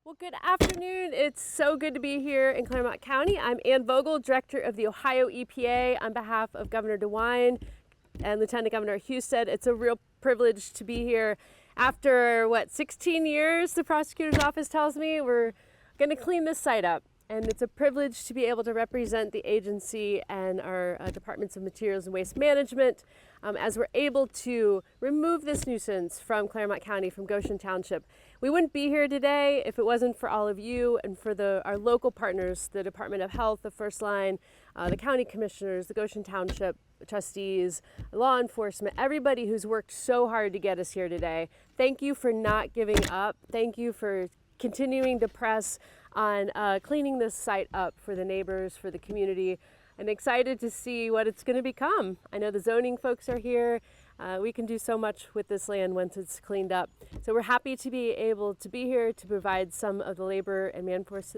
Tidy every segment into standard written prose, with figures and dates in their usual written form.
Well, good afternoon. It's so good to be here in Clermont County. I'm Ann Vogel, Director of the Ohio EPA on behalf of Governor DeWine and Lieutenant Governor Husted. It's a real privilege to be here. After, 16 years, the prosecutor's office tells me, we're going to clean this site up. And it's a privilege to be able to represent the agency and our departments of materials and waste management as we're able to remove this nuisance from Clermont County, from Goshen Township. We wouldn't be here today if it wasn't for all of you and for our local partners, the Department of Health, the First Line, the county commissioners, the Goshen Township trustees, law enforcement, everybody who's worked so hard to get us here today. Thank you for not giving up. Thank you for continuing to press on cleaning this site up for the neighbors, for the community. I'm excited to see what it's going to become. I know the zoning folks are here. We can do so much with this land once it's cleaned up. So we're happy to be able to be here to provide some of the labor and manforce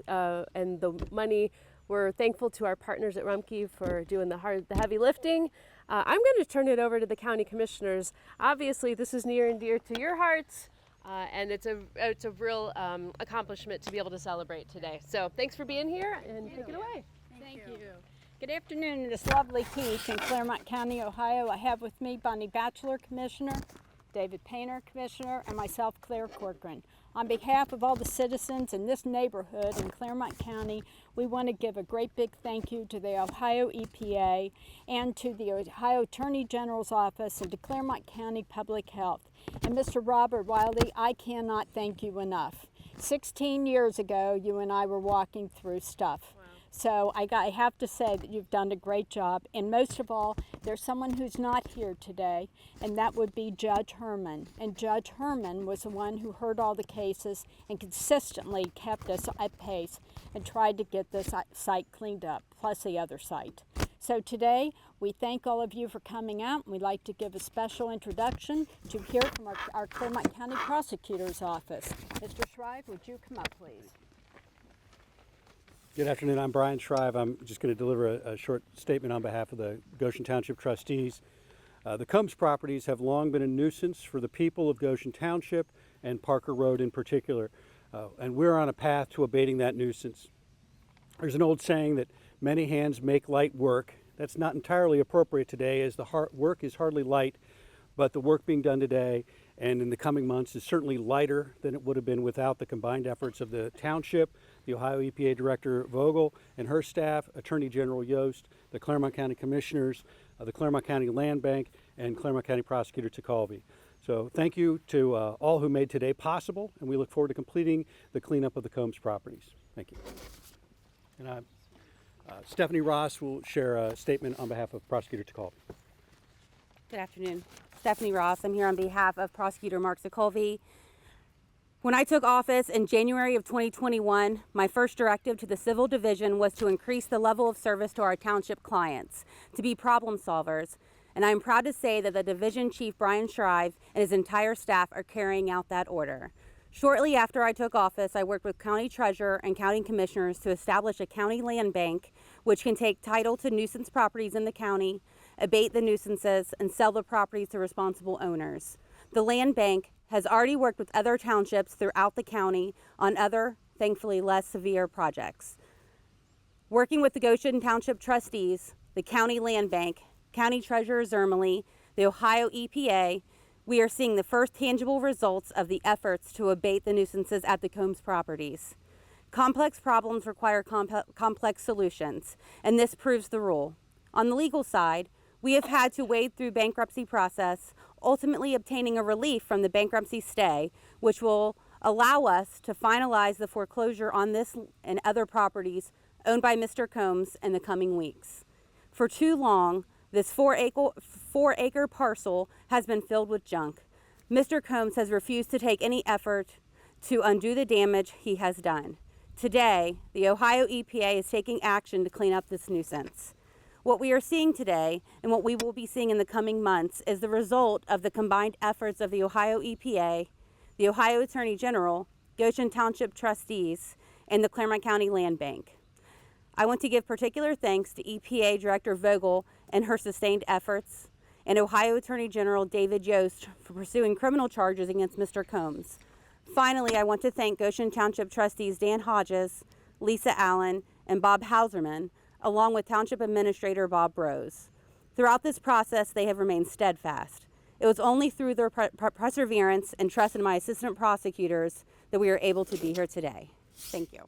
and the money. We're thankful to our partners at Rumpke for doing the heavy lifting. I'm going to turn it over to the county commissioners. Obviously, this is near and dear to your hearts. And it's a real accomplishment to be able to celebrate today. So thanks for being here, and take it away. Thank you. Good afternoon in this lovely heat in Clermont County, Ohio. I have with me Bonnie Batchelor, Commissioner, David Painter, Commissioner, and myself, Claire Corcoran. On behalf of all the citizens in this neighborhood in Clermont County, we want to give a great big thank you to the Ohio EPA and to the Ohio Attorney General's Office and to Clermont County Public Health. And Mr. Robert Wiley, I cannot thank you enough. 16 years ago, you and I were walking through stuff. Wow. So I have to say that you've done a great job. And most of all, there's someone who's not here today, and that would be Judge Herman. And Judge Herman was the one who heard all the cases and consistently kept us at pace and tried to get this site cleaned up, plus the other site. So today, we thank all of you for coming out, and we'd like to give a special introduction to hear from our Clermont County Prosecutor's Office. Mr. Shrive, would you come up, please? Good afternoon. I'm Brian Shrive. I'm just going to deliver a short statement on behalf of the Goshen Township trustees. The Combs properties have long been a nuisance for the people of Goshen Township and Parker Road in particular, and we're on a path to abating that nuisance. There's an old saying that many hands make light work. That's not entirely appropriate today, as the work is hardly light, but the work being done today and in the coming months is certainly lighter than it would have been without the combined efforts of the township, the Ohio EPA Director Vogel and her staff, Attorney General Yost, the Clermont County Commissioners, the Clermont County Land Bank, and Clermont County Prosecutor Takalvi. So thank you to all who made today possible, and we look forward to completing the cleanup of the Combs properties. Thank you. And Stephanie Ross will share a statement on behalf of Prosecutor Takalvi. Good afternoon. Stephanie Ross. I'm here on behalf of Prosecutor Mark Takalvi. When I took office in January of 2021, my first directive to the Civil Division was to increase the level of service to our township clients, to be problem solvers. And I'm proud to say that the Division Chief Brian Shrive and his entire staff are carrying out that order. Shortly after I took office, I worked with County Treasurer and County Commissioners to establish a county land bank which can take title to nuisance properties in the county, abate the nuisances, and sell the properties to responsible owners. The land bank has already worked with other townships throughout the county on other, thankfully less severe projects. Working with the Goshen Township trustees, the County Land Bank, County Treasurer Zermely, the Ohio EPA, we are seeing the first tangible results of the efforts to abate the nuisances at the Combs properties. Complex problems require complex solutions, and this proves the rule. On the legal side, we have had to wade through bankruptcy process, ultimately obtaining a relief from the bankruptcy stay, which will allow us to finalize the foreclosure on this and other properties owned by Mr. Combs in the coming weeks. For too long, this 4-acre parcel has been filled with junk. Mr. Combs has refused to take any effort to undo the damage he has done. Today, the Ohio EPA is taking action to clean up this nuisance. What we are seeing today, and what we will be seeing in the coming months, is the result of the combined efforts of the Ohio EPA, the Ohio Attorney General, Goshen Township trustees, and the Clermont County Land Bank. I want to give particular thanks to EPA Director Vogel and her sustained efforts, and Ohio Attorney General David Yost for pursuing criminal charges against Mr. Combs. Finally, I want to thank Goshen Township trustees Dan Hodges, Lisa Allen, and Bob Hauserman, along with Township Administrator Bob Rose. Throughout this process, they have remained steadfast. It was only through their perseverance and trust in my assistant prosecutors that we are able to be here today. Thank you.